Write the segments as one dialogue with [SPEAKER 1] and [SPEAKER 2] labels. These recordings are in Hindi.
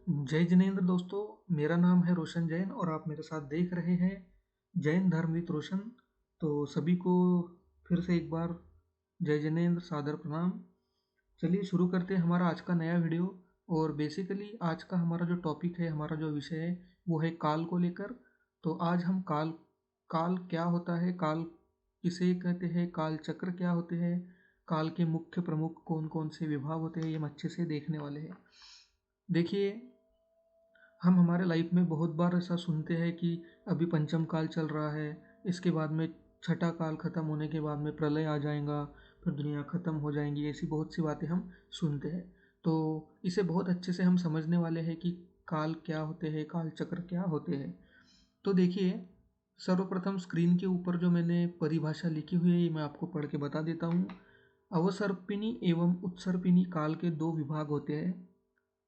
[SPEAKER 1] जय जिनेंद्र दोस्तों। मेरा नाम है रोशन जैन और आप मेरे साथ देख रहे हैं जैन धर्म विद रोशन। तो सभी को फिर से एक बार जय जिनेंद्र, सादर प्रणाम। चलिए शुरू करते हैं हमारा आज का नया वीडियो। और बेसिकली आज का हमारा जो टॉपिक है, हमारा जो विषय है वो है काल को लेकर। तो आज हम काल काल क्या होता है, काल किसे कहते हैं, काल चक्र क्या होते हैं, काल के मुख्य प्रमुख कौन कौन से विभाग होते हैं, ये हम अच्छे से देखने वाले हैं। देखिए, हम हमारे लाइफ में बहुत बार ऐसा सुनते हैं कि अभी पंचम काल चल रहा है, इसके बाद में छठा काल खत्म होने के बाद में प्रलय आ जाएगा, फिर दुनिया खत्म हो जाएंगी, ऐसी बहुत सी बातें हम सुनते हैं। तो इसे बहुत अच्छे से हम समझने वाले हैं कि काल क्या होते हैं, काल चक्र क्या होते हैं। तो देखिए, सर्वप्रथम स्क्रीन के ऊपर जो मैंने परिभाषा लिखी हुई है ये मैं आपको पढ़ के बता देता हूँ। अवसर्पिणी एवं उत्सर्पिणी काल के दो विभाग होते हैं,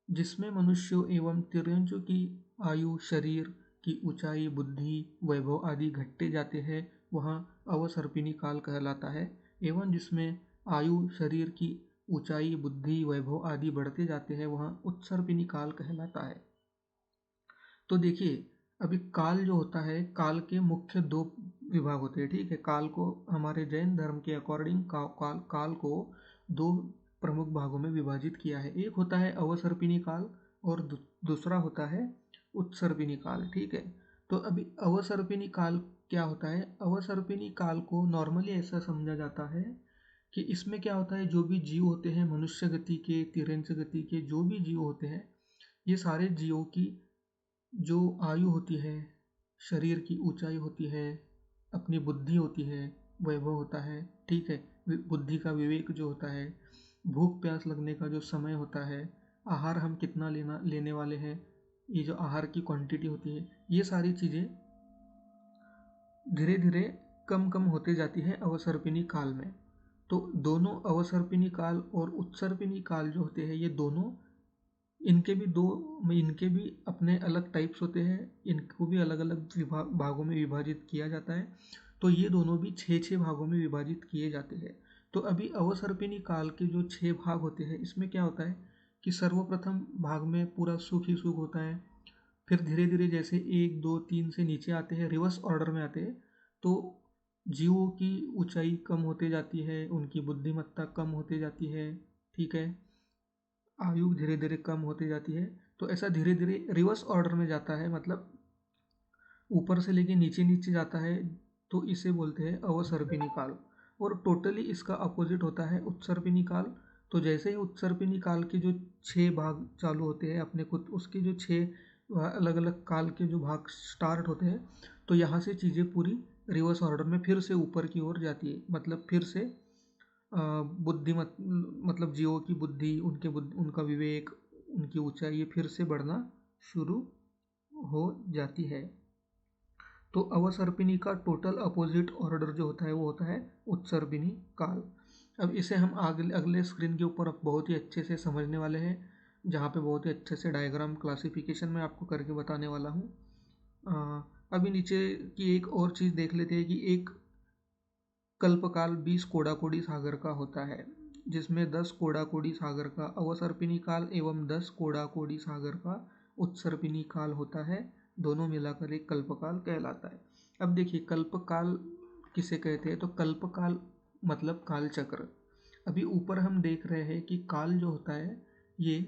[SPEAKER 1] जिसमें मनुष्यों एवं तिर्यंचों की आयु, शरीर की ऊंचाई, बुद्धि, वैभव आदि घटते जाते हैं, वहाँ अवसर्पिणी काल कहलाता है। एवं जिसमें आयु, शरीर की ऊंचाई, बुद्धि, वैभव आदि बढ़ते जाते हैं, वहाँ उत्सर्पिणी काल कहलाता है। तो देखिए, अभी काल जो होता है, काल के मुख्य दो विभाग होते हैं। ठीक है, काल को हमारे जैन धर्म के अकॉर्डिंग काल को दो प्रमुख भागों में विभाजित किया है। एक होता है अवसर्पिणी काल और दूसरा होता है उत्सर्पिणी काल। ठीक है, तो अभी अवसर्पिणी काल क्या होता है? अवसर्पिणी काल को नॉर्मली ऐसा समझा जाता है कि इसमें क्या होता है, जो भी जीव होते हैं, मनुष्य गति के, तिर्यंच गति के जो भी जीव होते हैं, ये सारे जीवों की जो आयु होती है, शरीर की ऊंचाई होती है, अपनी बुद्धि होती है, वैभव होता है, ठीक है, बुद्धि का विवेक जो होता है, भूख प्यास लगने का जो समय होता है, आहार हम कितना लेने वाले हैं, ये जो आहार की क्वांटिटी होती है, ये सारी चीज़ें धीरे धीरे कम कम होते जाती है अवसर्पिणी काल में। तो दोनों अवसर्पिणी काल और उत्सर्पिणी काल जो होते हैं, ये दोनों, इनके भी अपने अलग टाइप्स होते हैं, इनको भी अलग अलग भागों में विभाजित किया जाता है। तो ये दोनों भी छः छः भागों में विभाजित किए जाते हैं। तो अभी अवसर्पिणी काल के जो छः भाग होते हैं, इसमें क्या होता है कि सर्वप्रथम भाग में पूरा सुख ही सुख होता है। फिर धीरे धीरे जैसे एक दो तीन से नीचे आते हैं, रिवर्स ऑर्डर में आते हैं, तो जीवों की ऊंचाई कम होते जाती है, उनकी बुद्धिमत्ता कम होते जाती है, ठीक है, आयु धीरे धीरे कम होती जाती है। तो ऐसा धीरे धीरे रिवर्स ऑर्डर में जाता है, मतलब ऊपर से लेके नीचे नीचे जाता है। तो इसे बोलते हैं अवसर्पिणी काल। और टोटली इसका अपोजिट होता है उत्सर्पिणी काल। तो जैसे ही उत्सर्पिणी काल के जो छः भाग चालू होते हैं अपने खुद, उसके जो छः अलग अलग काल के जो भाग स्टार्ट होते हैं, तो यहाँ से चीज़ें पूरी रिवर्स ऑर्डर में फिर से ऊपर की ओर जाती है। मतलब फिर से बुद्धिमत मतलब जीवों की बुद्धि, उनका विवेक, उनकी ऊंचाई ये फिर से बढ़ना शुरू हो जाती है। तो अवसर्पिणी का टोटल अपोजिट ऑर्डर जो होता है वो होता है उत्सर्पिणी काल। अब इसे हम अगले अगले स्क्रीन के ऊपर बहुत ही अच्छे से समझने वाले हैं, जहाँ पे बहुत ही अच्छे से डायग्राम क्लासिफिकेशन में आपको करके बताने वाला हूँ। अभी नीचे की एक और चीज़ देख लेते हैं कि एक कल्पकाल 20 कोडाकोडी सागर का होता है, जिसमें 10 कोडाकोडी सागर का अवसर्पिणी काल एवं 10 कोडाकोडी सागर का उत्सर्पिणी काल होता है। दोनों मिलाकर एक कल्पकाल कहलाता है। अब देखिए, कल्पकाल किसे कहते हैं? तो कल्पकाल मतलब काल चक्र। अभी ऊपर हम देख रहे हैं कि काल जो होता है ये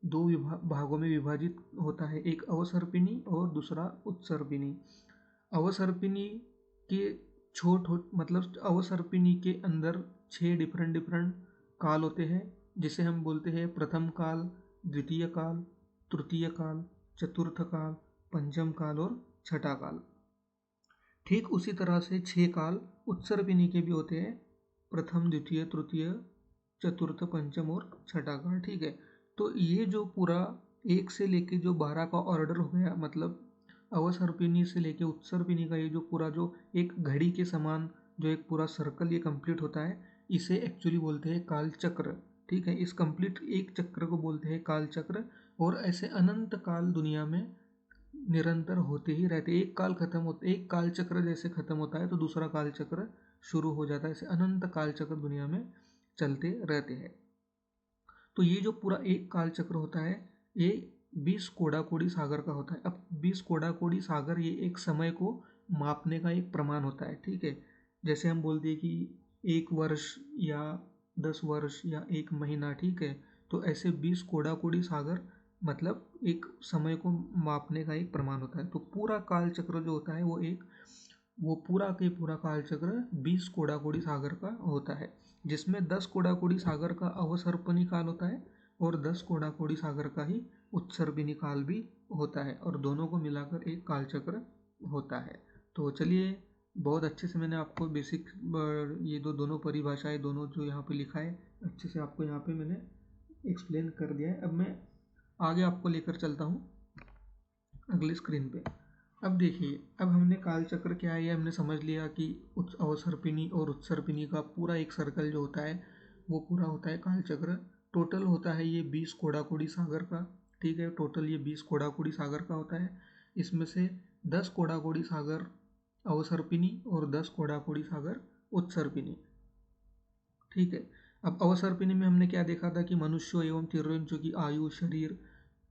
[SPEAKER 1] दो भागों में विभाजित होता है, एक अवसर्पिणी और दूसरा उत्सर्पिणी। अवसर्पिणी के मतलब अवसर्पिणी के अंदर छः डिफरेंट डिफरेंट काल होते हैं, जिसे हम बोलते हैं प्रथम काल, द्वितीय काल, तृतीय काल, चतुर्थ काल, पंचम काल और छठा काल। ठीक उसी तरह से छः काल उत्सर्पिणी के भी होते हैं, प्रथम, द्वितीय, तृतीय, चतुर्थ, पंचम और छठा काल। ठीक है, तो ये जो पूरा एक से लेके जो 12 का ऑर्डर हो गया, मतलब अवसर्पिणी से लेके उत्सर्पिणी का ये जो पूरा जो एक घड़ी के समान जो एक पूरा सर्कल ये कंप्लीट होता है, इसे एक्चुअली बोलते हैं काल चक्र। ठीक है, इस कंप्लीट एक चक्र को बोलते हैं काल चक्र। और ऐसे अनंत काल दुनिया में निरंतर होते ही रहते। एक काल खत्म होता, एक काल चक्र जैसे खत्म होता है तो दूसरा काल चक्र शुरू हो जाता है। ऐसे अनंत काल चक्र दुनिया में चलते रहते हैं। तो ये जो पूरा एक काल चक्र होता है, ये 20 कोडाकोडी सागर का होता है। अब 20 कोडाकोडी सागर ये एक समय को मापने का एक प्रमाण होता है, ठीक है। जैसे हम बोलते हैं कि 1 वर्ष या 10 वर्ष या 1 महीना, ठीक है। तो ऐसे 20 कोडाकोडी सागर मतलब एक समय को मापने का एक प्रमाण होता है। तो पूरा काल चक्र जो होता है वो पूरा के पूरा काल चक्र 20 कोडाकोडी सागर का होता है, जिसमें 10 कोडाकोडी सागर का अवसर्पणी काल होता है और 10 कोडाकोडी सागर का ही उत्सर्पिणी काल भी होता है, और दोनों को मिलाकर एक काल चक्र होता है। तो चलिए, बहुत अच्छे से मैंने आपको बेसिक ये दोनों परिभाषाएं, दोनों जो यहाँ पे लिखा है, अच्छे से आपको यहाँ पे मैंने एक्सप्लेन कर दिया है। अब मैं आगे आपको लेकर चलता हूँ अगली स्क्रीन पे। अब देखिए, अब हमने काल चक्र क्या है ये हमने समझ लिया कि अवसर्पिणी और उत्सर्पिणी का पूरा एक सर्कल जो होता है वो पूरा होता है काल चक्र। टोटल होता है ये 20 कोडाकोडी सागर का, ठीक है। टोटल ये 20 कोडाकोडी सागर का होता है। इसमें से 10 कोडाकोडी सागर अवसर्पिणी और 10 कोडाकोडी सागर उत्सर्पिणी, ठीक है। अब अवसर्पिणी में हमने क्या देखा था कि मनुष्यों एवं तिर्यंचों की आयु, शरीर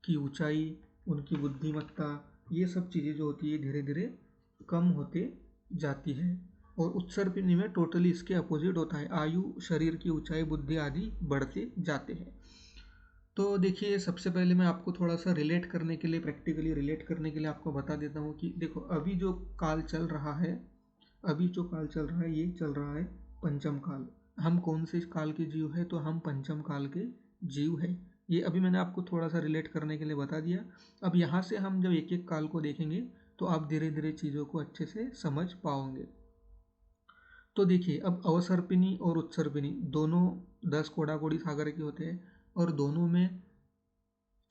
[SPEAKER 1] की ऊंचाई, उनकी बुद्धिमत्ता, ये सब चीज़ें जो होती है धीरे धीरे कम होते जाती है। और उत्सर्पिणी में टोटली इसके अपोजिट होता है, आयु, शरीर की ऊंचाई, बुद्धि आदि बढ़ते जाते हैं। तो देखिए, सबसे पहले मैं आपको थोड़ा सा रिलेट करने के लिए, प्रैक्टिकली रिलेट करने के लिए आपको बता देता हूँ कि देखो, अभी जो काल चल रहा है, अभी जो काल चल रहा है ये चल रहा है पंचम काल। हम कौन से काल के जीव है? तो हम पंचम काल के जीव है। ये अभी मैंने आपको थोड़ा सा रिलेट करने के लिए बता दिया। अब यहाँ से हम जब एक एक काल को देखेंगे तो आप धीरे धीरे चीज़ों को अच्छे से समझ पाओगे। तो देखिए, अब अवसर्पिणी और उत्सर्पिणी दोनों 10 कोडाकोडी सागर के होते हैं, और दोनों में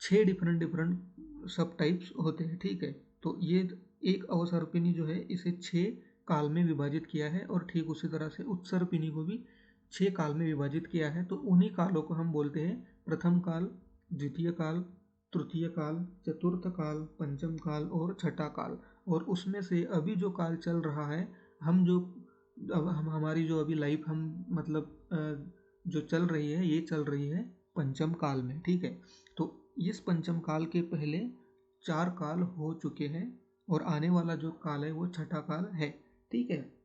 [SPEAKER 1] 6 डिफरेंट सब टाइप्स होते हैं, ठीक है। तो ये एक अवसर्पिणी जो है इसे 6 काल में विभाजित किया है, और ठीक उसी तरह से उत्सर्पिणी को भी 6 काल में विभाजित किया है। तो उन्हीं कालों को हम बोलते हैं प्रथम काल, द्वितीय काल, तृतीय काल, चतुर्थ काल, पंचम काल और छठा काल। और उसमें से अभी जो काल चल रहा है, हम हमारी जो अभी लाइफ हम मतलब जो चल रही है, ये चल रही है पंचम काल में, ठीक है। तो इस पंचम काल के पहले 4 काल हो चुके हैं, और आने वाला जो काल है वो छठा काल है, ठीक है।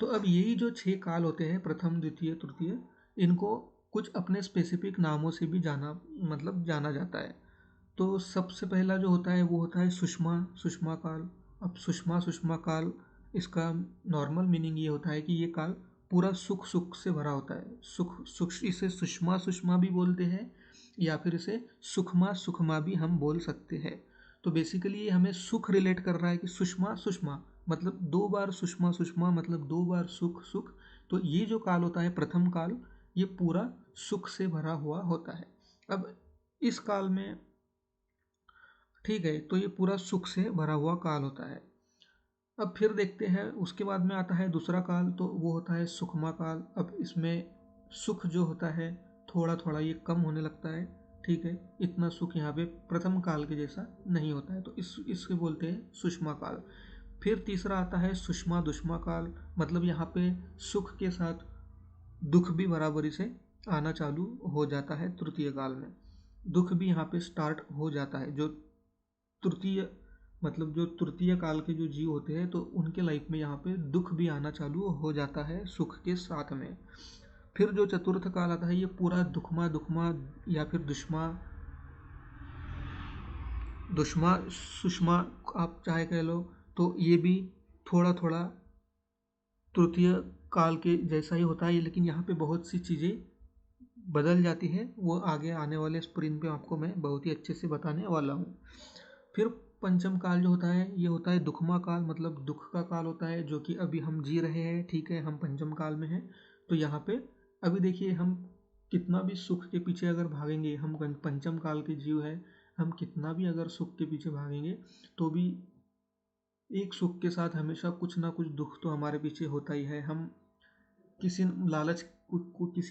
[SPEAKER 1] तो अब यही जो 6 काल होते हैं, प्रथम, द्वितीय, तृतीय, इनको कुछ अपने स्पेसिफिक नामों से भी जाना जाता है। तो सबसे पहला जो होता है वो होता है सुषमा काल। अब सुषमा काल, इसका नॉर्मल मीनिंग ये होता है कि ये काल पूरा सुख से भरा होता है। सुख इसे सुषमा भी बोलते हैं, या फिर इसे सुखमा भी हम बोल सकते हैं। तो बेसिकली ये हमें सुख रिलेट कर रहा है कि सुषमा मतलब 2 बार सुषमा मतलब 2 बार सुख। तो ये जो काल होता है प्रथम काल, ये पूरा सुख से भरा हुआ होता है। अब इस काल में, ठीक है, तो ये पूरा सुख से भरा हुआ काल होता है। अब फिर देखते हैं, उसके बाद में आता है दूसरा काल, तो वो होता है सुखमा काल। अब इसमें सुख जो होता है थोड़ा थोड़ा ये कम होने लगता है, ठीक है। इतना सुख यहाँ पे प्रथम काल के जैसा नहीं होता है, तो इसके बोलते हैं सुषमा काल। फिर तीसरा आता है सुषमा दुष्मा काल, मतलब यहाँ पे सुख के साथ दुख भी बराबरी से आना चालू हो जाता है। तृतीय काल में दुख भी यहाँ पे स्टार्ट हो जाता है। जो तृतीय काल के जो जीव होते हैं, तो उनके लाइफ में यहाँ पे दुख भी आना चालू हो जाता है सुख के साथ में। फिर जो चतुर्थ काल आता है, ये पूरा दुखमा या फिर दुष्मा सुषमा आप चाहे कह लो, तो ये भी थोड़ा थोड़ा तृतीय काल के जैसा ही होता है, लेकिन यहाँ पे बहुत सी चीज़ें बदल जाती है। वो आगे आने वाले स्प्रिंट पे आपको मैं बहुत ही अच्छे से बताने वाला हूँ। फिर पंचम काल जो होता है, ये होता है दुखमा काल, मतलब दुख का काल होता है, जो कि अभी हम जी रहे हैं, ठीक है। हम पंचम काल में हैं। तो यहाँ पे अभी देखिए, हम कितना भी सुख के पीछे अगर भागेंगे, हम पंचम काल के जीव है, हम कितना भी अगर सुख के पीछे भागेंगे तो भी एक सुख के साथ हमेशा कुछ ना कुछ दुख तो हमारे पीछे होता ही है। हम किसी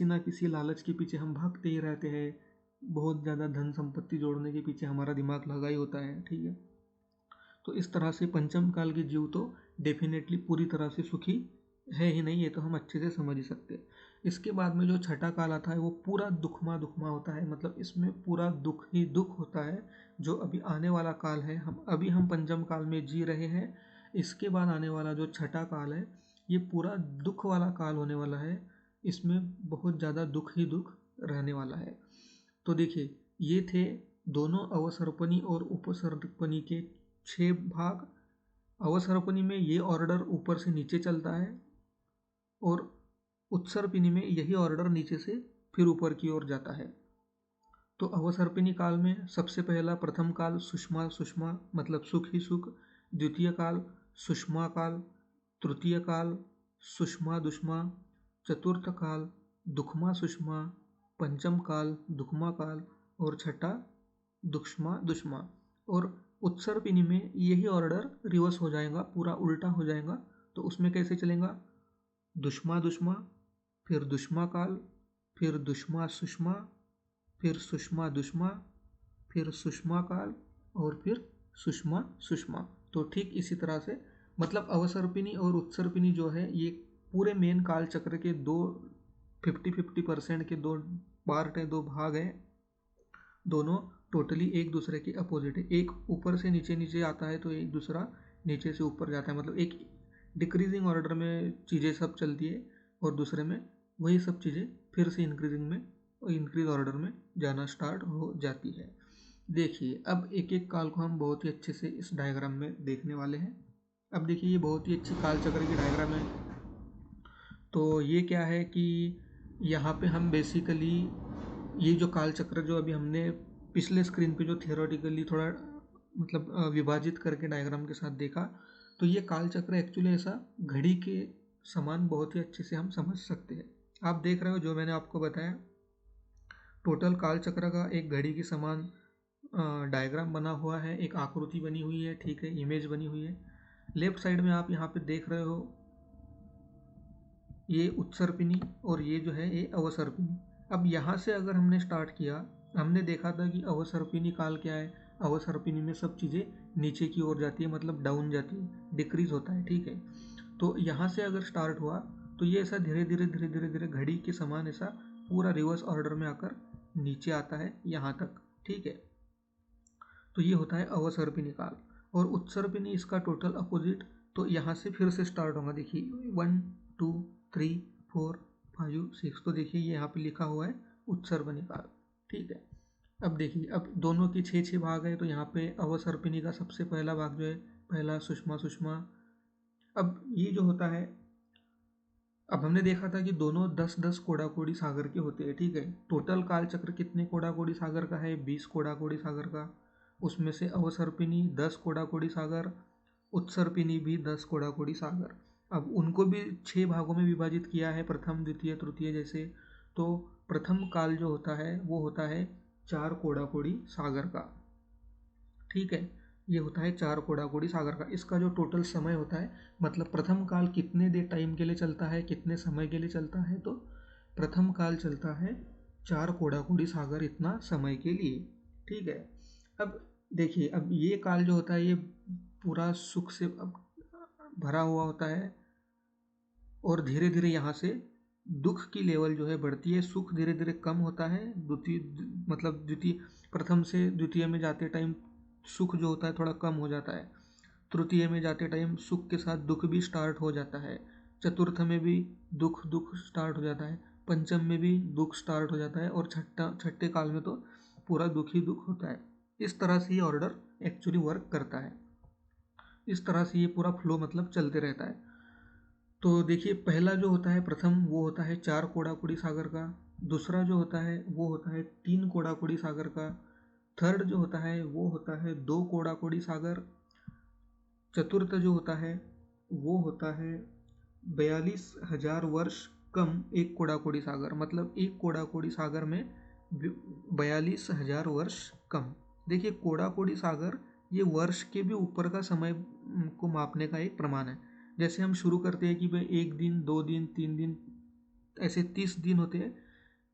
[SPEAKER 1] ना किसी लालच के पीछे हम भागते ही रहते हैं। बहुत ज़्यादा धन संपत्ति जोड़ने के पीछे हमारा दिमाग लगा ही होता है, ठीक है। तो इस तरह से पंचम काल के जीव तो डेफिनेटली पूरी तरह से सुखी है ही नहीं, ये तो हम अच्छे से समझ ही सकते हैं। इसके बाद में जो छठा काल आता है वो पूरा दुखमा दुखमा होता है, मतलब इसमें पूरा दुख ही दुख होता है। जो अभी आने वाला काल है, हम पंचम काल में जी रहे हैं। इसके बाद आने वाला जो छठा काल है ये पूरा दुख वाला काल होने वाला है। इसमें बहुत ज़्यादा दुख ही दुख रहने वाला है। तो देखिए, ये थे दोनों अवसर्पणी और उपसर्पणी के 6 भाग। अवसर्पणी में ये ऑर्डर ऊपर से नीचे चलता है और उत्सर्पिणी में यही ऑर्डर नीचे से फिर ऊपर की ओर जाता है। तो अवसर्पिणी काल में सबसे पहला प्रथम काल सुषमा सुषमा मतलब सुख ही सुख, द्वितीय काल सुषमा काल, तृतीय काल सुषमा दुष्मा, चतुर्थ काल दुखमा सुषमा, पंचम काल दुखमा काल और छठा दुष्मा दुष्मा। और उत्सर्पिणी में यही ऑर्डर रिवर्स हो जाएगा, पूरा उल्टा हो जाएगा। तो उसमें कैसे चलेगा? दुष्मा दुष्मा, फिर दुष्मा काल, फिर दुष्मा सुषमा, फिर सुषमा दुष्मा, फिर सुषमा काल और फिर सुषमा सुषमा। तो ठीक इसी तरह से मतलब अवसर्पिणी और उत्सर्पिणी जो है ये पूरे मेन काल चक्र के दो 50-50% के दो पार्ट हैं, दो भाग हैं। दोनों टोटली एक दूसरे के अपोजिट है। एक ऊपर से नीचे नीचे आता है तो एक दूसरा नीचे से ऊपर जाता है, मतलब एक डिक्रीजिंग ऑर्डर में चीज़ें सब चलती है और दूसरे में वही सब चीज़ें फिर से इंक्रीजिंग में और इंक्रीज ऑर्डर में जाना स्टार्ट हो जाती है। देखिए, अब एक एक काल को हम बहुत ही अच्छे से इस डायग्राम में देखने वाले हैं। अब देखिए, ये बहुत ही अच्छी काल चक्र की डायग्राम है। तो ये क्या है कि यहाँ पे हम बेसिकली ये जो काल चक्र जो अभी हमने पिछले स्क्रीन पे जो थियोरेटिकली थोड़ा मतलब विभाजित करके डायग्राम के साथ देखा, तो ये काल चक्र एक्चुअली ऐसा घड़ी के समान बहुत ही अच्छे से हम समझ सकते हैं। आप देख रहे हो जो मैंने आपको बताया, टोटल काल चक्र का एक घड़ी के समान डायग्राम बना हुआ है, एक आकृति बनी हुई है, ठीक है, इमेज बनी हुई है। लेफ्ट साइड में आप यहाँ पे देख रहे हो ये उत्सर्पिणी और ये जो है ये अवसर्पिणी। अब यहाँ से अगर हमने स्टार्ट किया, हमने देखा था कि अवसर्पिणी काल क्या है, अवसर्पिणी में सब चीज़ें नीचे की ओर जाती है, मतलब डाउन जाती है, डिक्रीज होता है, ठीक है। तो यहाँ से अगर स्टार्ट हुआ तो ये ऐसा धीरे धीरे धीरे धीरे धीरे घड़ी के समान ऐसा पूरा रिवर्स ऑर्डर में आकर नीचे आता है यहाँ तक, ठीक है। तो ये होता है अवसर्पिणी काल। और उत्सर्पिणी इसका टोटल अपोजिट। तो यहाँ से फिर से स्टार्ट होगा, देखिए 1 2 3 4 5 6। तो देखिए ये यहाँ पे लिखा हुआ है उत्सर्पिणी काल, ठीक है। अब देखिए, अब दोनों के 6 भाग है। तो यहाँ पे अवसर्पिणी का सबसे पहला भाग जो है, पहला सुषमा सुषमा। अब ये जो होता है, अब हमने देखा था कि दोनों 10-10 कोडाकोडी सागर के होते हैं, ठीक है। टोटल काल चक्र कितने कोडाकोडी सागर का है? 20 कोडाकोडी सागर का। उसमें से अवसर्पिणी 10 कोडाकोडी सागर, उत्सर्पिणी भी 10 कोडाकोडी सागर। अब उनको भी 6 भागों में विभाजित किया है, प्रथम द्वितीय तृतीय जैसे। तो प्रथम काल जो होता है वो होता है 4 कोडाकोडी सागर का, ठीक है। ये होता है 4 कोडाकोडी सागर का। इसका जो टोटल समय होता है, मतलब प्रथम काल कितने देर टाइम के लिए चलता है, कितने समय के लिए चलता है, तो प्रथम काल चलता है 4 कोडाकोडी सागर इतना समय के लिए, ठीक है। अब देखिए, अब ये काल जो होता है ये पूरा सुख से भरा हुआ होता है और धीरे धीरे यहाँ से दुख की लेवल जो है बढ़ती है, सुख धीरे धीरे कम होता है। द्वितीय प्रथम से द्वितीय में जाते टाइम सुख जो होता है थोड़ा कम हो जाता है। तृतीय में जाते टाइम सुख के साथ दुख भी स्टार्ट हो जाता है। चतुर्थ में भी दुख दुख स्टार्ट हो जाता है। पंचम में भी दुख स्टार्ट हो जाता है और छठे काल में तो पूरा दुख ही दुख होता है। इस तरह से ये ऑर्डर एक्चुअली वर्क करता है। इस तरह से ये पूरा फ्लो मतलब चलते रहता है। तो देखिए, पहला जो होता है प्रथम वो होता है 4 कोडाकोडी सागर का। दूसरा जो होता है वो होता है 3 कोडाकोडी सागर का। थर्ड जो होता है वो होता है 2 कोडाकोडी सागर। चतुर्थ जो होता है वो होता है 42,000 वर्ष कम 1 कोडाकोडी सागर, मतलब 1 कोडाकोडी सागर में 42,000 वर्ष कम। देखिए, कोडाकोडी सागर ये वर्ष के भी ऊपर का समय को मापने का एक प्रमाण है। जैसे हम शुरू करते हैं कि भाई 1 दिन 2 दिन 3 दिन, ऐसे 30 दिन होते हैं।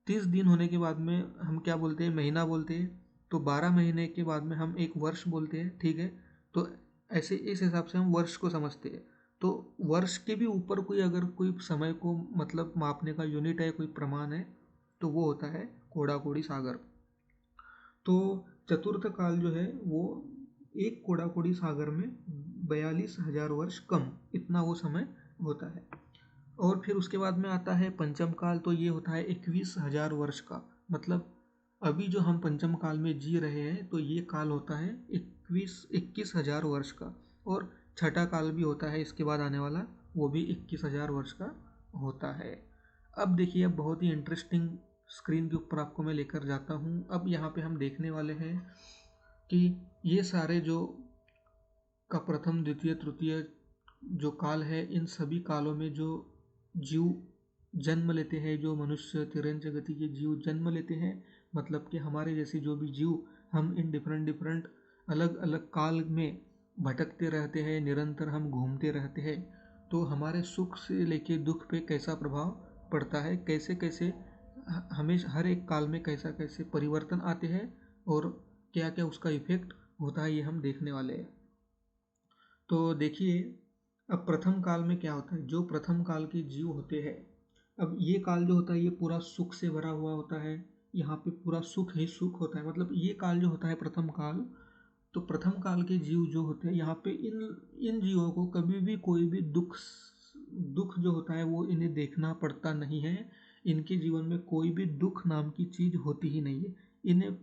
[SPEAKER 1] 30 दिन होने के बाद में हम क्या बोलते हैं? महीना बोलते हैं। तो 12 महीने के बाद में हम एक वर्ष बोलते हैं, ठीक है। तो ऐसे इस हिसाब से हम वर्ष को समझते हैं। तो वर्ष के भी ऊपर कोई अगर कोई समय को मतलब मापने का यूनिट है, कोई प्रमाण है, तो वो होता है कोड़ा कोड़ी सागर। तो चतुर्थ काल जो है वो एक कोड़ा कोड़ी सागर में 42,000 वर्ष कम, इतना वो समय होता है। और फिर उसके बाद में आता है पंचम काल, तो ये होता है 21,000 वर्ष का। मतलब अभी जो हम पंचम काल में जी रहे हैं तो ये काल होता है 21,000 वर्ष का। और छठा काल भी होता है इसके बाद आने वाला, वो भी 21,000 वर्ष का होता है। अब देखिए, अब बहुत ही इंटरेस्टिंग स्क्रीन के ऊपर आपको मैं लेकर जाता हूँ। अब यहाँ पे हम देखने वाले हैं कि ये सारे जो का प्रथम द्वितीय तृतीय जो काल है, इन सभी कालों में जो जीव जन्म लेते हैं, जो मनुष्य तिरंज गति के जीव जन्म लेते हैं, मतलब कि हमारे जैसे जो भी जीव, हम इन डिफरेंट अलग अलग काल में भटकते रहते हैं, निरंतर हम घूमते रहते हैं। तो हमारे सुख से लेके दुख पे कैसा प्रभाव पड़ता है, कैसे कैसे हमें हर एक काल में कैसा कैसे परिवर्तन आते हैं और क्या क्या उसका इफेक्ट होता है, ये हम देखने वाले हैं। तो देखिए, अब प्रथम काल में क्या होता है, जो प्रथम काल के जीव होते हैं, अब ये काल जो होता है ये पूरा सुख से भरा हुआ होता है। यहाँ पे पूरा सुख ही सुख होता है। मतलब ये काल जो होता है प्रथम काल, तो प्रथम काल के जीव जो होते हैं यहाँ पे इन इन जीवों को कभी भी कोई भी दुख दुख जो होता है वो इन्हें देखना पड़ता नहीं है। इनके जीवन में कोई भी दुख नाम की चीज़ होती ही नहीं है। इन्हें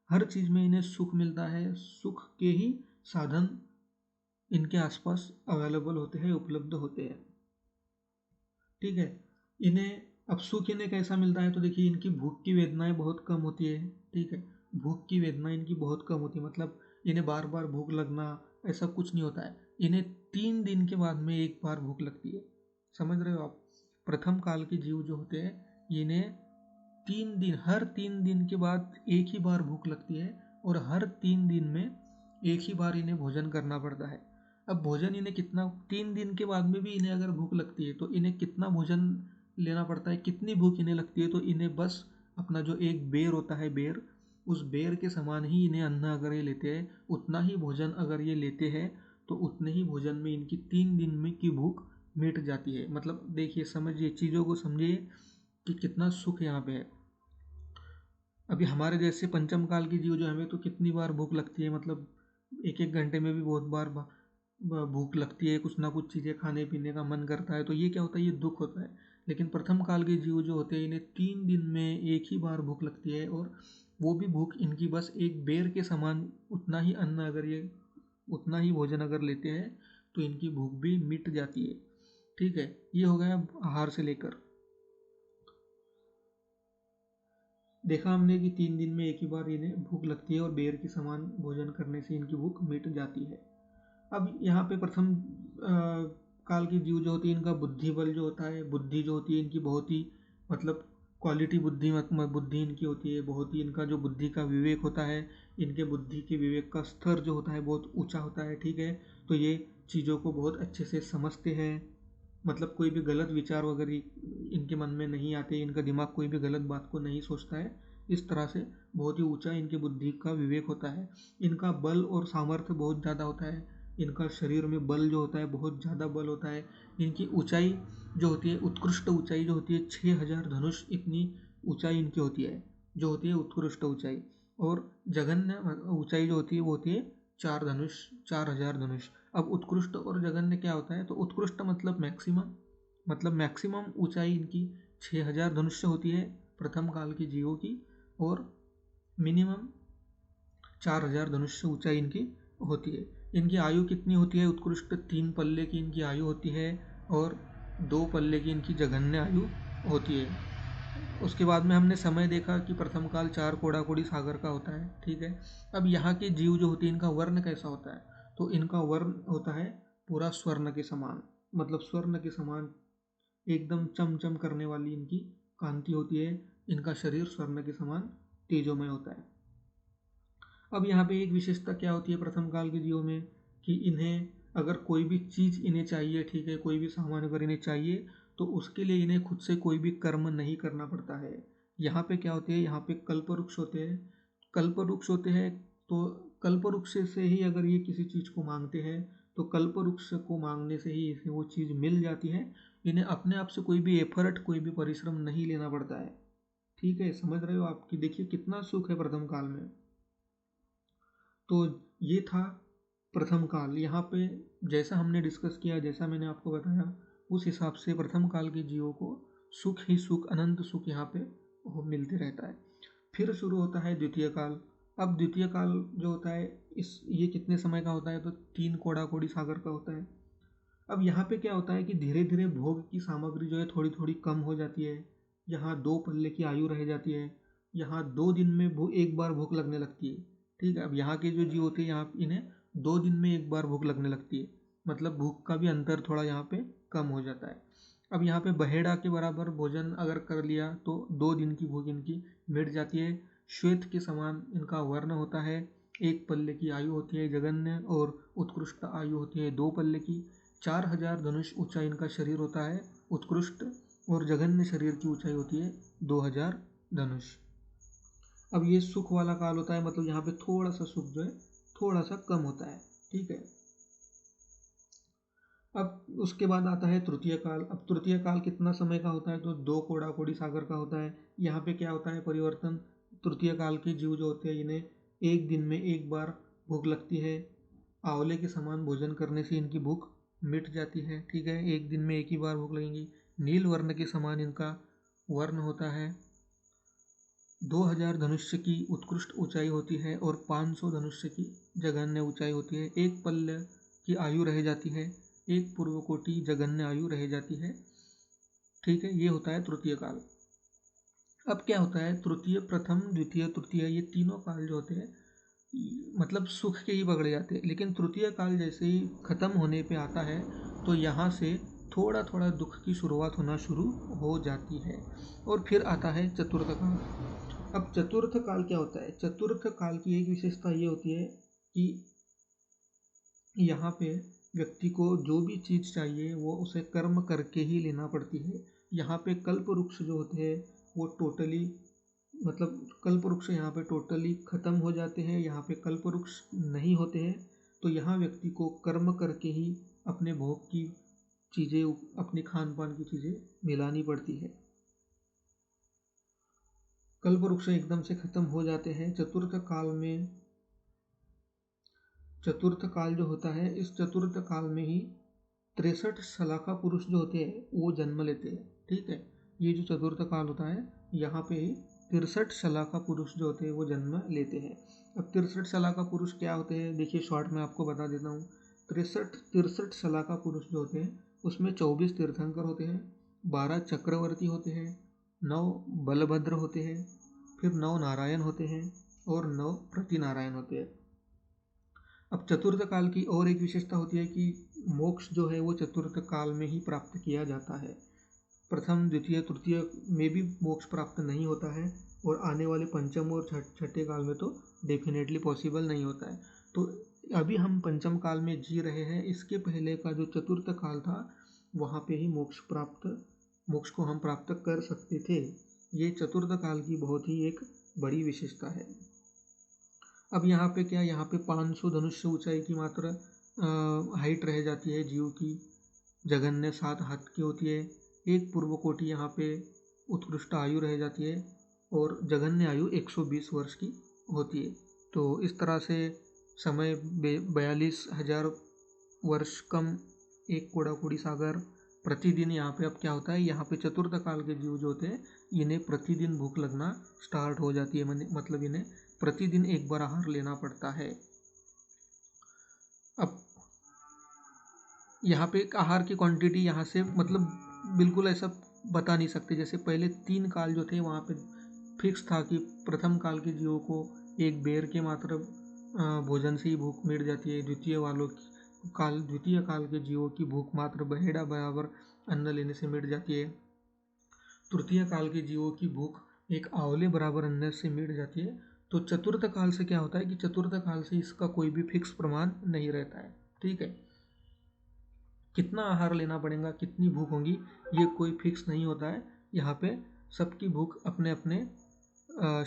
[SPEAKER 1] हर चीज़ में इन्हें सुख मिलता है। सुख के ही साधन इनके आसपास अवेलेबल होते हैं, उपलब्ध होते हैं। ठीक है। इन्हें अब सुख इन्हें कैसा मिलता है, तो देखिए इनकी भूख की वेदनाएं बहुत कम होती है। ठीक है, भूख की वेदना इनकी बहुत कम होती है। मतलब इन्हें बार बार भूख लगना ऐसा कुछ नहीं होता है। इन्हें 3 दिन के बाद में एक बार भूख लगती है। समझ रहे हो आप? प्रथम काल के जीव जो होते हैं इन्हें 3 दिन, हर 3 दिन के बाद एक ही बार भूख लगती है और हर 3 दिन में एक ही बार इन्हें भोजन करना पड़ता है। अब भोजन इन्हें कितना, 3 दिन के बाद में भी इन्हें अगर भूख लगती है तो इन्हें कितना भोजन लेना पड़ता है, कितनी भूख इन्हें लगती है, तो इन्हें बस अपना जो एक बेर होता है, बेर, उस बेर के समान ही इन्हें अन्न अगर ये लेते हैं, उतना ही भोजन अगर ये लेते हैं, तो उतने ही भोजन में इनकी 3 दिन में की भूख मिट जाती है। मतलब देखिए, समझिए, चीज़ों को समझिए कि कितना सुख यहाँ पे है। अभी हमारे जैसे पंचम काल की जीव जो हमें तो कितनी बार भूख लगती है, मतलब एक एक घंटे में भी बहुत बार भूख लगती है, कुछ ना कुछ चीज़ें खाने पीने का मन करता है, तो ये क्या होता है, ये दुख होता है। लेकिन प्रथम काल के जीव जो होते हैं इन्हें 3 दिन में एक ही बार भूख लगती है और वो भी भूख इनकी बस एक बेर के समान, उतना ही अन्न अगर ये उतना ही भोजन अगर लेते हैं तो इनकी भूख भी मिट जाती है। ठीक है, ये हो गया आहार से लेकर। देखा हमने कि 3 दिन में एक ही बार इन्हें भूख लगती है और बेर के समान भोजन करने से इनकी भूख मिट जाती है। अब यहाँ पे प्रथम काल की जीव जो होती है, इनका बुद्धि बल जो होता है, बुद्धि जो होती है इनकी बहुत ही, मतलब क्वालिटी बुद्धि, बुद्धि इनकी होती है बहुत ही, इनका जो बुद्धि का विवेक होता है, इनके बुद्धि के विवेक का स्तर जो होता है बहुत ऊंचा होता है। ठीक है, तो ये चीज़ों को बहुत अच्छे से समझते हैं। मतलब कोई भी गलत विचार वगैरह इनके मन में नहीं आते, इनका दिमाग कोई भी गलत बात को नहीं सोचता है। इस तरह से बहुत ही ऊंचा इनके बुद्धि का विवेक होता है। इनका बल और सामर्थ्य बहुत ज़्यादा होता है। इनका शरीर में बल जो होता है बहुत ज़्यादा बल होता है। इनकी ऊंचाई जो होती है, उत्कृष्ट ऊंचाई जो होती है, 6,000 धनुष, इतनी ऊंचाई इनकी होती है, जो होती है उत्कृष्ट ऊंचाई। और जघन्य ऊंचाई जो होती है वो होती है 4,000 धनुष। अब उत्कृष्ट और जघन्य क्या होता है, तो उत्कृष्ट मतलब मैक्सिमम, मतलब मैक्सिमम ऊंचाई इनकी 6,000 धनुष होती है प्रथम काल की जीवों की, और मिनिमम 4,000 धनुष ऊंचाई इनकी होती है। इनकी आयु कितनी होती है, उत्कृष्ट 3 पल्ले की इनकी आयु होती है और 2 पल्ले की इनकी जघन्य आयु होती है। उसके बाद में हमने समय देखा कि प्रथम काल 4 कोड़ा कोड़ी सागर का होता है। ठीक है, अब यहाँ के जीव जो होती है इनका वर्ण कैसा होता है, तो इनका वर्ण होता है पूरा स्वर्ण के समान, मतलब स्वर्ण के समान एकदम चमचम करने वाली इनकी कांति होती है। इनका शरीर स्वर्ण के समान तेजोमय होता है। अब यहाँ पे एक विशेषता क्या होती है प्रथम काल के जीवों में, कि इन्हें अगर कोई भी चीज़ इन्हें चाहिए, ठीक है, कोई भी सामान अगर इन्हें चाहिए, तो उसके लिए इन्हें खुद से कोई भी कर्म नहीं करना पड़ता है। यहाँ पे क्या होते हैं, यहाँ पे कल्पवृक्ष होते हैं। कल्पवृक्ष होते हैं तो कल्पवृक्ष से ही अगर ये किसी चीज़ को मांगते हैं तो तो कल्प वृक्ष को मांगने से ही इसे वो चीज़ मिल जाती है। इन्हें अपने आप से कोई भी एफर्ट, कोई भी परिश्रम नहीं लेना पड़ता है। ठीक है, समझ रहे हो आपकी? देखिए कितना सुख है प्रथम काल में। तो ये था प्रथम काल। यहाँ पे जैसा हमने डिस्कस किया, जैसा मैंने आपको बताया, उस हिसाब से प्रथम काल के जीवों को सुख ही सुख, अनंत सुख यहाँ पे वो मिलते रहता है। फिर शुरू होता है द्वितीय काल। अब द्वितीय काल जो होता है ये कितने समय का होता है? तो 3 कोड़ा कोड़ी सागर का होता है। अब यहाँ पे क्या होता है कि धीरे धीरे भोग की सामग्री जो है थोड़ी थोड़ी कम हो जाती है। यहाँ 2 पल्ले की आयु रह जाती है। यहाँ 2 दिन में एक बार भूख लगने लगती है। ठीक है, अब यहाँ के जो जीव होते हैं, यहाँ इन्हें 2 दिन में एक बार भूख लगने लगती है। मतलब भूख का भी अंतर थोड़ा यहाँ पे कम हो जाता है। अब यहाँ पे बहेड़ा के बराबर भोजन अगर कर लिया तो 2 दिन की भूख इनकी मिट जाती है। श्वेत के समान इनका वर्ण होता है। 1 पल्ले की आयु होती है जघन्य, और उत्कृष्ट आयु होती है 2 पल्ले की। 4000 धनुष ऊंचा इनका शरीर होता है उत्कृष्ट, और जघन्य शरीर की ऊंचाई होती है 2000 धनुष। अब ये सुख वाला काल होता है, मतलब यहाँ पे थोड़ा सा सुख जो है थोड़ा सा कम होता है। ठीक है, अब उसके बाद आता है तृतीय काल। अब तृतीय काल कितना समय का होता है? तो 2 कोड़ा कोड़ी सागर का होता है। यहाँ पे क्या होता है परिवर्तन? तृतीय काल के जीव जो होते हैं इन्हें 1 दिन में एक बार भूख लगती है। आंवले के समान भोजन करने से इनकी भूख मिट जाती है। ठीक है, 1 दिन में एक ही बार भूख लगेंगी। नील वर्ण के समान इनका वर्ण होता है। 2000 धनुष्य की उत्कृष्ट ऊंचाई होती है, और 500 धनुष्य की जघन्य ऊंचाई होती है। 1 पल्ले की आयु रह जाती है। 1 पूर्वकोटि जघन्य आयु रह जाती है। ठीक है, ये होता है तृतीय काल। अब क्या होता है? तृतीय, प्रथम, द्वितीय, तृतीय, ये तीनों काल जो होते हैं मतलब सुख के ही पकड़े जाते हैं। लेकिन तृतीय काल जैसे ही खत्म होने पे आता है तो यहाँ से थोड़ा थोड़ा दुख की शुरुआत होना शुरू हो जाती है। और फिर आता है चतुर्थ काल। अब चतुर्थ काल क्या होता है? चतुर्थ काल की एक विशेषता ये होती है कि यहाँ पे व्यक्ति को जो भी चीज़ चाहिए वो उसे कर्म करके ही लेना पड़ती है। यहाँ पे कल्प वृक्ष जो होते हैं वो टोटली, मतलब कल्प वृक्ष यहाँ पे टोटली खत्म हो जाते हैं। यहाँ पे कल्प वृक्ष नहीं होते हैं। तो यहाँ व्यक्ति को कर्म करके ही अपने भोग की चीज़ें, अपनी खान पान की चीज़ें मिलानी पड़ती है। कल्प वृक्ष एकदम से खत्म हो जाते हैं चतुर्थ काल में। चतुर्थ काल जो होता है, इस चतुर्थ काल में ही 63 सलाखा पुरुष जो होते हैं वो जन्म लेते हैं। ठीक है, ये जो चतुर्थ काल होता है यहाँ पे 63 सलाखा पुरुष जो होते हैं वो जन्म लेते हैं। अब 63 सलाखा पुरुष क्या होते हैं? देखिए शॉर्ट में आपको बता देता हूँ। 63 सलाखा पुरुष जो होते हैं उसमें 24 तीर्थंकर होते हैं, 12 चक्रवर्ती होते हैं, 9 बलभद्र होते हैं, फिर 9 नारायण होते हैं, और 9 प्रतिनारायण होते हैं। अब चतुर्थ काल की और एक विशेषता होती है कि मोक्ष जो है वो चतुर्थ काल में ही प्राप्त किया जाता है। प्रथम, द्वितीय, तृतीय में भी मोक्ष प्राप्त नहीं होता है, और आने वाले पंचम और छठे काल में तो डेफिनेटली पॉसिबल नहीं होता है। तो अभी हम पंचम काल में जी रहे हैं। इसके पहले का जो चतुर्थ काल था वहाँ पे ही मोक्ष को हम प्राप्त कर सकते थे। ये चतुर्थ काल की बहुत ही एक बड़ी विशेषता है। अब यहाँ पे क्या, यहाँ पे 500 धनुष्य ऊंचाई की मात्र हाइट रह जाती है जीव की। जघन्य 7 हाथ की होती है। 1 पूर्व कोटि यहाँ पे उत्कृष्ट आयु रह जाती है, और जघन्य आयु 120 वर्ष की होती है। तो इस तरह से समय 42,000 वर्ष कम 1 कोड़ा कोड़ी सागर प्रतिदिन। यहाँ पे अब क्या होता है, यहाँ पे चतुर्थ काल के जीव जो होते हैं इन्हें प्रतिदिन भूख लगना स्टार्ट हो जाती है। मतलब इन्हें प्रतिदिन एक बार आहार लेना पड़ता है। अब यहाँ पे आहार की क्वांटिटी यहाँ से मतलब बिल्कुल ऐसा बता नहीं सकते। जैसे पहले 3 काल जो थे वहाँ पे फिक्स था कि प्रथम काल के जीवों को एक बेर के मात्र भोजन से ही भूख मिट जाती है। द्वितीय काल के जीवों की भूख मात्र बहेड़ा बराबर अन्न लेने से मिट जाती है। तृतीय काल के जीवों की भूख एक आंवले बराबर अन्न से मिट जाती है। तो चतुर्थ काल से क्या होता है कि चतुर्थ काल से इसका कोई भी फिक्स प्रमाण नहीं रहता है। ठीक है, कितना आहार लेना पड़ेगा, कितनी भूख होगी, ये कोई फिक्स नहीं होता है। यहाँ पे सबकी भूख अपने अपने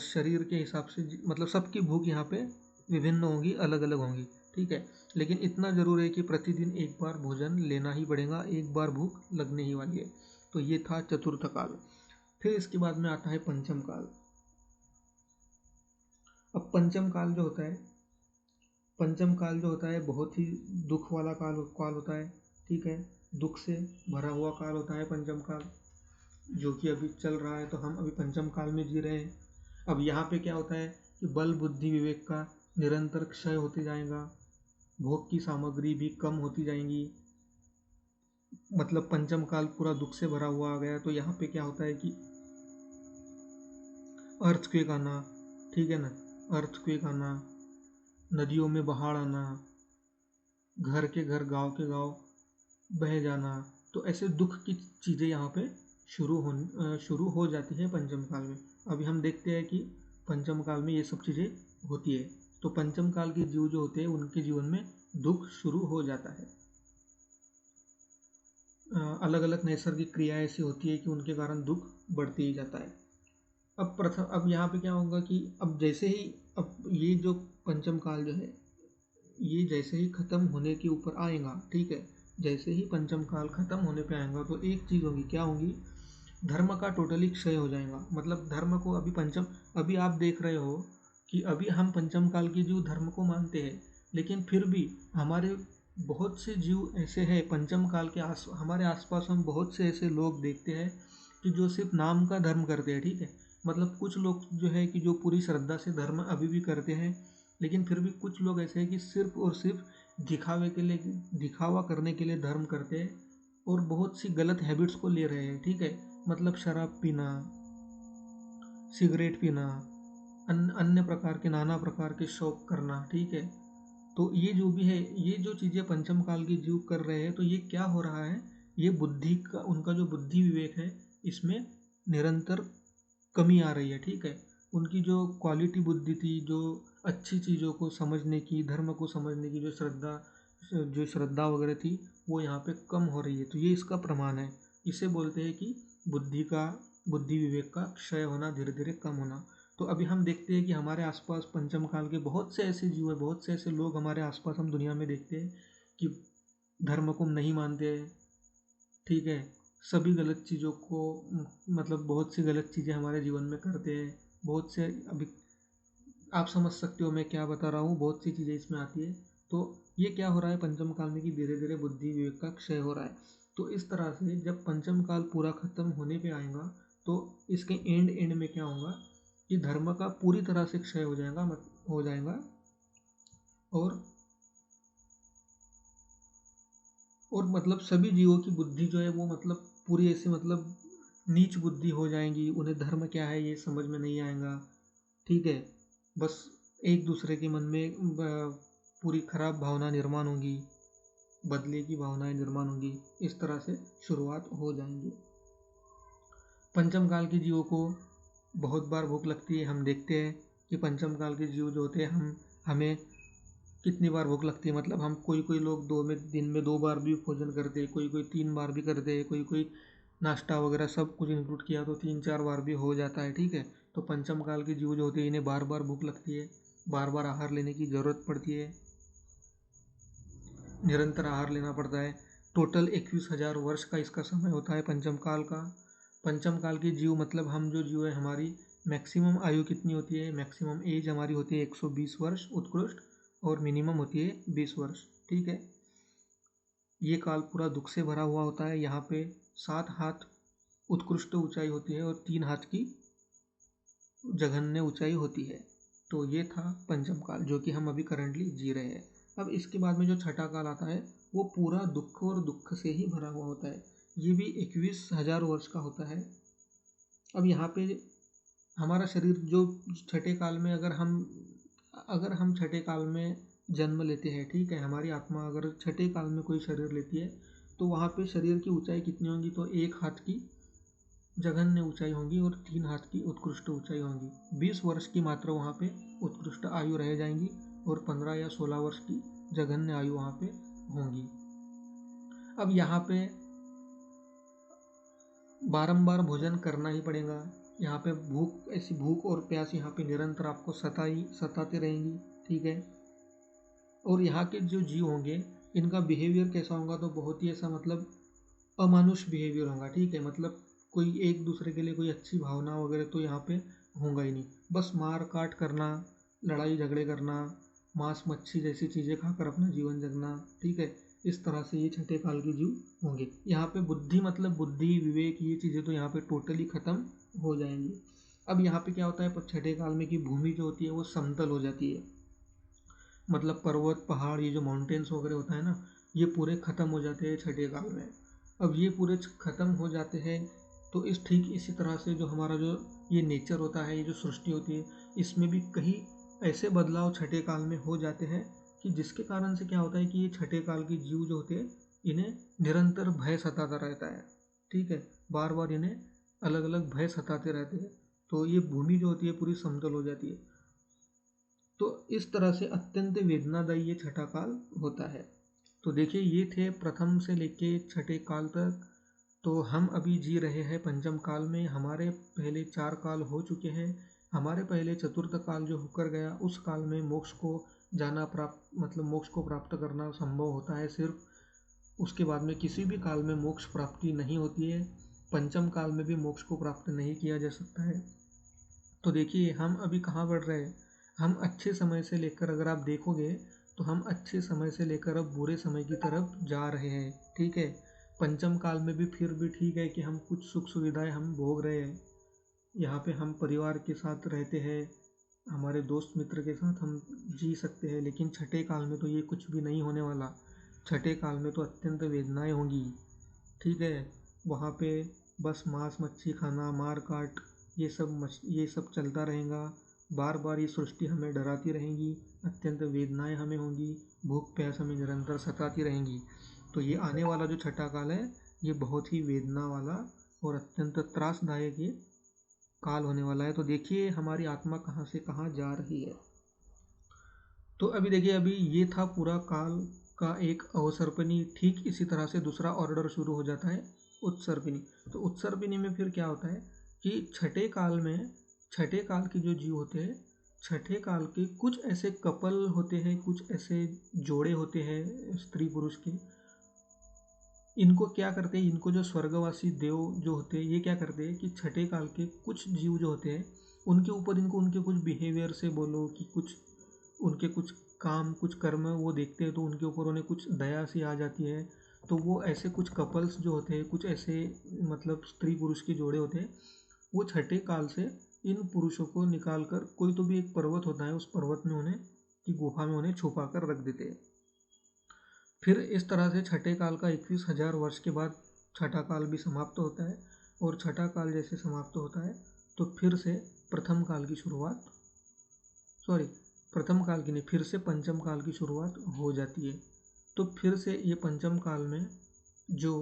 [SPEAKER 1] शरीर के हिसाब से, मतलब सबकी भूख यहाँ पे विभिन्न होंगी, अलग अलग होंगी। ठीक है। लेकिन इतना ज़रूर है कि प्रतिदिन एक बार भोजन लेना ही पड़ेगा, एक बार भूख लगने ही वाली है। तो ये था चतुर्थ काल। फिर इसके बाद में आता है पंचम काल। अब पंचम काल जो होता है, पंचम काल जो होता है बहुत ही दुख वाला काल होता है, ठीक है। दुख से भरा हुआ काल होता है पंचम काल, जो कि अभी चल रहा है। तो हम अभी पंचम काल में जी रहे हैं। अब यहाँ पे क्या होता है कि बल बुद्धि विवेक का निरंतर क्षय होते जाएगा, भोग की सामग्री भी कम होती जाएंगी, मतलब पंचम काल पूरा दुख से भरा हुआ आ गया। तो यहाँ पे क्या होता है कि अर्थक्वेक आना, ठीक है ना, अर्थक्वेक आना, नदियों में बाढ़ आना, घर के घर गांव के गांव बह जाना। तो ऐसे दुख की चीज़ें यहाँ पे शुरू हो जाती है पंचम काल में। अभी हम देखते हैं कि पंचम काल में ये सब चीज़ें होती है। तो पंचम काल के जीव जो होते हैं उनके जीवन में दुख शुरू हो जाता है। अलग अलग नैसर्गिक क्रियाएं ऐसी होती है कि उनके कारण दुख बढ़ते ही जाता है। अब यहाँ पे क्या होगा कि अब जैसे ही अब ये जो पंचम काल जो है ये जैसे ही खत्म होने के ऊपर आएगा, ठीक है, जैसे ही पंचम काल खत्म होने पे आएगा तो एक चीज़ होगी, क्या होगी, धर्म का टोटली क्षय हो जाएगा। मतलब धर्म को अभी आप देख रहे हो कि अभी हम पंचम काल के जीव धर्म को मानते हैं, लेकिन फिर भी हमारे बहुत से जीव ऐसे हैं पंचम काल के हमारे आसपास हम बहुत से ऐसे लोग देखते हैं कि जो सिर्फ नाम का धर्म करते हैं, ठीक है। मतलब कुछ लोग जो है कि जो पूरी श्रद्धा से धर्म अभी भी करते हैं, लेकिन फिर भी कुछ लोग ऐसे हैं कि सिर्फ और सिर्फ दिखावा करने के लिए धर्म करते हैं और बहुत सी गलत हैबिट्स को ले रहे हैं, ठीक है। मतलब शराब पीना, सिगरेट पीना, अन्य प्रकार के नाना प्रकार के शौक करना, ठीक है। तो ये जो भी है, ये जो चीज़ें पंचम काल के जीव कर रहे हैं, तो ये क्या हो रहा है, ये बुद्धि का, उनका जो बुद्धि विवेक है इसमें निरंतर कमी आ रही है, ठीक है। उनकी जो क्वालिटी बुद्धि थी, जो अच्छी चीज़ों को समझने की, धर्म को समझने की जो श्रद्धा वगैरह थी, वो यहाँ पे कम हो रही है। तो ये इसका प्रमाण है। इसे बोलते हैं कि बुद्धि विवेक का क्षय होना, धीरे धीरे कम होना। तो अभी हम देखते हैं कि हमारे आसपास पंचम काल के बहुत से ऐसे जीव है, बहुत से ऐसे लोग हमारे आसपास हम दुनिया में देखते हैं कि धर्म को नहीं मानते, ठीक है। सभी गलत चीज़ों को, मतलब बहुत सी गलत चीज़ें हमारे जीवन में करते हैं। बहुत से, अभी आप समझ सकते हो मैं क्या बता रहा हूँ, बहुत सी चीज़ें इसमें आती है। तो ये क्या हो रहा है पंचम काल में कि धीरे धीरे बुद्धि विवेक का क्षय हो रहा है। तो इस तरह से जब पंचम काल पूरा खत्म होने पे आएगा तो इसके एंड में क्या होगा कि धर्म का पूरी तरह से क्षय हो जाएगा और मतलब सभी जीवों की बुद्धि जो है वो मतलब पूरी ऐसे मतलब नीच बुद्धि हो जाएंगी। उन्हें धर्म क्या है ये समझ में नहीं आएगा, ठीक है। बस एक दूसरे के मन में पूरी खराब भावना निर्माण होगी, बदले की भावनाएं निर्माण होगी। इस तरह से शुरुआत हो जाएंगी। पंचम काल के जीवों को बहुत बार भूख लगती है। हम देखते हैं कि पंचम काल के जीव जो होते हैं, हमें कितनी बार भूख लगती है। मतलब हम कोई लोग दिन में 2 बार भी भोजन करते हैं, कोई 3 बार भी करते हैं, कोई नाश्ता वगैरह सब कुछ इंक्लूड किया तो 3-4 बार भी हो जाता है, ठीक है। तो पंचम काल के जीव जो होते हैं इन्हें बार बार भूख लगती है, बार बार आहार लेने की ज़रूरत पड़ती है, निरंतर आहार लेना पड़ता है। टोटल 21,000 वर्ष का इसका समय होता है पंचम काल का। पंचम काल के जीव, मतलब हम जो जीव है, हमारी मैक्सिमम आयु कितनी होती है, मैक्सिमम एज हमारी होती है 120 वर्ष उत्कृष्ट, और मिनिमम होती है 20 वर्ष, ठीक है। ये काल पूरा दुख से भरा हुआ होता है। यहाँ पे 7 हाथ उत्कृष्ट ऊंचाई होती है और 3 हाथ की जघन्य ऊंचाई होती है। तो ये था पंचम काल जो कि हम अभी करंटली जी रहे हैं। अब इसके बाद में जो छठा काल आता है वो पूरा दुख और दुख से ही भरा हुआ होता है। ये भी 21,000 वर्ष का होता है। अब यहाँ पे हमारा शरीर जो छठे काल में, अगर हम छठे काल में जन्म लेते हैं, ठीक है, हमारी आत्मा अगर छठे काल में कोई शरीर लेती है तो वहाँ पे शरीर की ऊंचाई कितनी होगी, तो 1 हाथ की जघन्य ऊंचाई होगी और 3 हाथ की उत्कृष्ट ऊंचाई होगी। 20 वर्ष की मात्र वहाँ पे उत्कृष्ट आयु रह जाएंगी और 15 या 16 वर्ष की जघन्य आयु वहाँ पे होंगी। अब यहाँ पे बारंबार भोजन करना ही पड़ेगा। यहाँ पे भूख और प्यास यहाँ पे निरंतर आपको सताते रहेंगी, ठीक है। और यहाँ के जो जीव होंगे इनका बिहेवियर कैसा होगा, तो बहुत ही ऐसा मतलब अमानुष बिहेवियर होगा, ठीक है। मतलब कोई एक दूसरे के लिए कोई अच्छी भावना वगैरह तो यहाँ पे होगा ही नहीं, बस मार काट करना, लड़ाई झगड़े करना, मांस मच्छी जैसी चीज़ें खाकर अपना जीवन जगना, ठीक है। इस तरह से ये छठे काल के जीव होंगे। यहाँ पे बुद्धि मतलब बुद्धि विवेक ये चीज़ें तो यहाँ पे टोटली खत्म हो जाएंगी। अब यहाँ पे क्या होता है छठे काल में कि भूमि जो होती है वो समतल हो जाती है, मतलब पर्वत पहाड़ ये जो माउंटेन्स वगैरह होता है ना, ये पूरे ख़त्म हो जाते हैं छठे काल में। अब ये पूरे ख़त्म हो जाते हैं तो इस ठीक इसी तरह से जो हमारा जो ये नेचर होता है, ये जो सृष्टि होती है, इसमें भी कहीं ऐसे बदलाव छठे काल में हो जाते हैं कि जिसके कारण से क्या होता है कि ये छठे काल के जीव जो होते हैं इन्हें निरंतर भय सताता रहता है, ठीक है। बार बार इन्हें अलग अलग भय सताते रहते हैं, तो ये भूमि जो होती है पूरी समतल हो जाती है। तो इस तरह से अत्यंत वेदनादायी ये छठा काल होता है। तो देखिए ये थे प्रथम से लेके छठे काल तक। तो हम अभी जी रहे हैं पंचम काल में। हमारे पहले 4 काल हो चुके हैं। हमारे पहले चतुर्थ काल जो होकर गया उस काल में मोक्ष को जाना प्राप्त मतलब मोक्ष को प्राप्त करना संभव होता है सिर्फ, उसके बाद में किसी भी काल में मोक्ष प्राप्ति नहीं होती है। पंचम काल में भी मोक्ष को प्राप्त नहीं किया जा सकता है। तो देखिए हम अभी कहाँ बढ़ रहे हैं, हम अच्छे समय से लेकर अगर आप देखोगे तो हम अच्छे समय से लेकर अब बुरे समय की तरफ जा रहे हैं, ठीक है। पंचम काल में भी फिर भी ठीक है कि हम कुछ सुख सुविधाएं हम भोग रहे हैं, यहाँ पे हम परिवार के साथ रहते हैं, हमारे दोस्त मित्र के साथ हम जी सकते हैं। लेकिन छठे काल में तो ये कुछ भी नहीं होने वाला। छठे काल में तो अत्यंत वेदनाएं होंगी, ठीक है। वहाँ पे बस मांस मच्छी खाना, मार काट ये सब चलता रहेगा। बार बार ये सृष्टि हमें डराती रहेगी, अत्यंत वेदनाएं हमें होंगी, भूख प्यास हमें निरंतर सताती रहेंगी। तो ये आने वाला जो छठा काल है ये बहुत ही वेदना वाला और अत्यंत त्रासदायक ये काल होने वाला है। तो देखिए हमारी आत्मा कहाँ से कहाँ जा रही है। तो अभी देखिए अभी ये था पूरा काल का एक अवसर्पिणी। ठीक इसी तरह से दूसरा ऑर्डर शुरू हो जाता है उत्सर्पिणी। तो उत्सर्पिणी में फिर क्या होता है कि छठे काल में छठे काल के जो जीव होते हैं, छठे काल के कुछ ऐसे कपल होते हैं, कुछ ऐसे जोड़े होते हैं स्त्री पुरुष के। इनको क्या करते हैं, इनको जो स्वर्गवासी देव जो होते हैं ये क्या करते हैं कि छठे काल के कुछ जीव जो होते हैं उनके ऊपर इनको उनके कुछ बिहेवियर से बोलो कि कुछ उनके कुछ काम कुछ कर्म वो देखते हैं तो उनके ऊपर उन्हें कुछ दया सी आ जाती है। तो वो ऐसे कुछ कपल्स जो होते हैं, कुछ ऐसे मतलब स्त्री पुरुष के जोड़े होते हैं, वो छठे काल से इन पुरुषों को निकाल कर कोई तो भी एक पर्वत होता है उस पर्वत में उन्हें की गुफा में उन्हें छुपा कर रख देते हैं। फिर इस तरह से छठे काल का 21,000 वर्ष के बाद छठा काल भी समाप्त होता है। और छठा काल जैसे समाप्त होता है तो फिर से प्रथम काल की शुरुआत सॉरी प्रथम काल की नहीं, फिर से पंचम काल की शुरुआत हो जाती है। तो फिर से ये पंचम काल में जो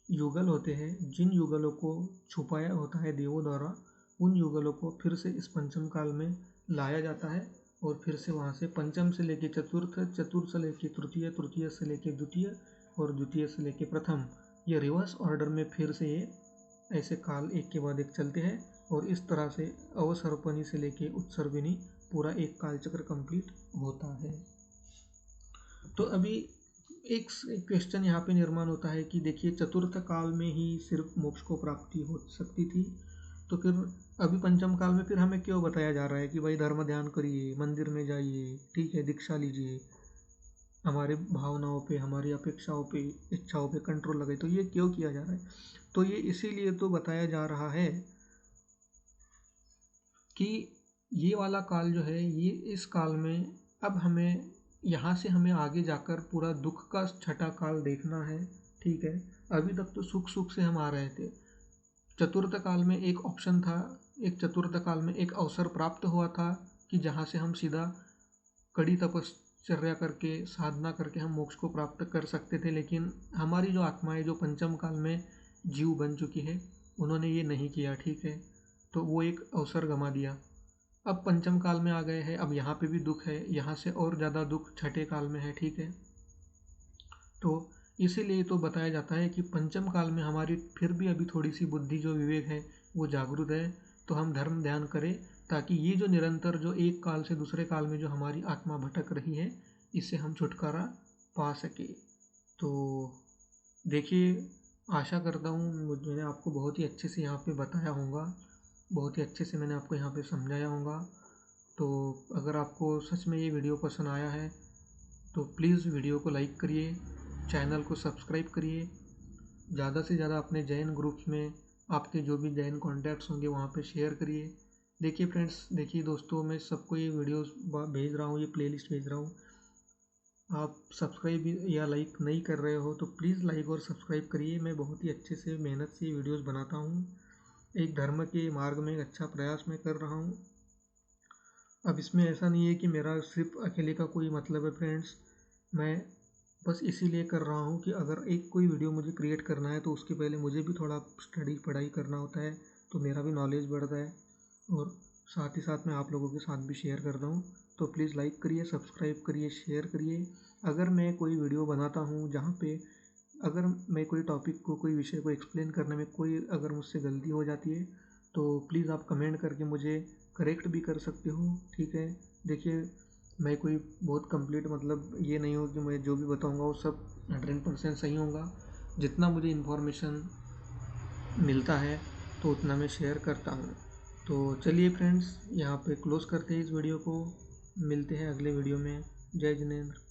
[SPEAKER 1] युगल होते हैं, जिन युगलों को छुपाया होता है देवों द्वारा, उन युगलों को फिर से इस पंचम काल में लाया जाता है। और फिर से वहाँ से पंचम से लेके चतुर्थ, चतुर्थ से लेके तृतीय, तृतीय से लेके द्वितीय और द्वितीय से लेके प्रथम, ये रिवर्स ऑर्डर में फिर से ये ऐसे काल एक के बाद एक चलते हैं। और इस तरह से अवसर्पणी से लेके उत्सर्पिणी पूरा एक काल चक्र कंप्लीट होता है। तो अभी एक क्वेश्चन यहाँ पे निर्माण होता है कि देखिए चतुर्थ काल में ही सिर्फ मोक्ष को प्राप्ति हो सकती थी, तो फिर अभी पंचम काल में फिर हमें क्यों बताया जा रहा है कि भाई धर्म ध्यान करिए, मंदिर में जाइए, ठीक है, दीक्षा लीजिए, हमारे भावनाओं पे, हमारी अपेक्षाओं पे, इच्छाओं पे कंट्रोल लगाए। तो ये क्यों किया जा रहा है, तो ये इसीलिए तो बताया जा रहा है कि ये वाला काल जो है ये इस काल में अब हमें यहाँ से हमें आगे जाकर पूरा दुख का छठा काल देखना है, ठीक है। अभी तक तो सुख सुख से हम आ रहे थे। चतुर्थ काल में एक ऑप्शन था, एक चतुर्थ काल में एक अवसर प्राप्त हुआ था कि जहाँ से हम सीधा कड़ी तपश्चर्या करके साधना करके हम मोक्ष को प्राप्त कर सकते थे। लेकिन हमारी जो आत्माएं जो पंचम काल में जीव बन चुकी है उन्होंने ये नहीं किया, ठीक है। तो वो एक अवसर गंवा दिया। अब पंचम काल में आ गए हैं, अब यहाँ पे भी दुख है, यहाँ से और ज़्यादा दुख छठे काल में है, ठीक है। तो इसीलिए तो बताया जाता है कि पंचम काल में हमारी फिर भी अभी थोड़ी सी बुद्धि जो विवेक है वो जागरूक है, तो हम धर्म ध्यान करें ताकि ये जो निरंतर जो एक काल से दूसरे काल में जो हमारी आत्मा भटक रही है इससे हम छुटकारा पा सके। तो देखिए, आशा करता हूँ मैंने आपको बहुत ही अच्छे से यहाँ पे बताया होगा, बहुत ही अच्छे से मैंने आपको यहाँ पे समझाया होगा। तो अगर आपको सच में ये वीडियो पसंद आया है तो प्लीज़ वीडियो को लाइक करिए, चैनल को सब्सक्राइब करिए, ज़्यादा से ज़्यादा अपने जैन ग्रुप्स में आपके जो भी जैन कॉन्टैक्ट्स होंगे वहाँ पे शेयर करिए। देखिए फ्रेंड्स, देखिए दोस्तों, मैं सबको ये वीडियोस भेज रहा हूँ, ये प्लेलिस्ट भेज रहा हूँ। आप सब्सक्राइब या लाइक नहीं कर रहे हो तो प्लीज़ लाइक और सब्सक्राइब करिए। मैं बहुत ही अच्छे से मेहनत से वीडियोस बनाता हूँ, एक धर्म के मार्ग में एक अच्छा प्रयास मैं कर रहा हूँ। अब इसमें ऐसा नहीं है कि मेरा सिर्फ अकेले का कोई मतलब है फ्रेंड्स, मैं बस इसीलिए कर रहा हूँ कि अगर एक कोई वीडियो मुझे क्रिएट करना है तो उसके पहले मुझे भी थोड़ा स्टडी पढ़ाई करना होता है, तो मेरा भी नॉलेज बढ़ता है और साथ ही साथ मैं आप लोगों के साथ भी शेयर करता हूँ। तो प्लीज़ लाइक करिए, सब्सक्राइब करिए, शेयर करिए। अगर मैं कोई वीडियो बनाता हूँ जहाँ पे अगर मैं कोई टॉपिक को, कोई विषय को एक्सप्लेन करने में कोई अगर मुझसे गलती हो जाती है तो प्लीज़ आप कमेंट करके मुझे करेक्ट भी कर सकते हो, ठीक है। देखिए, मैं कोई बहुत कंप्लीट मतलब ये नहीं हो कि मैं जो भी बताऊंगा वो सब 100% सही होगा। जितना मुझे इन्फॉर्मेशन मिलता है तो उतना मैं शेयर करता हूँ। तो चलिए फ्रेंड्स, यहाँ पे क्लोज़ करते हैं इस वीडियो को, मिलते हैं अगले वीडियो में। जय जिनेंद्र।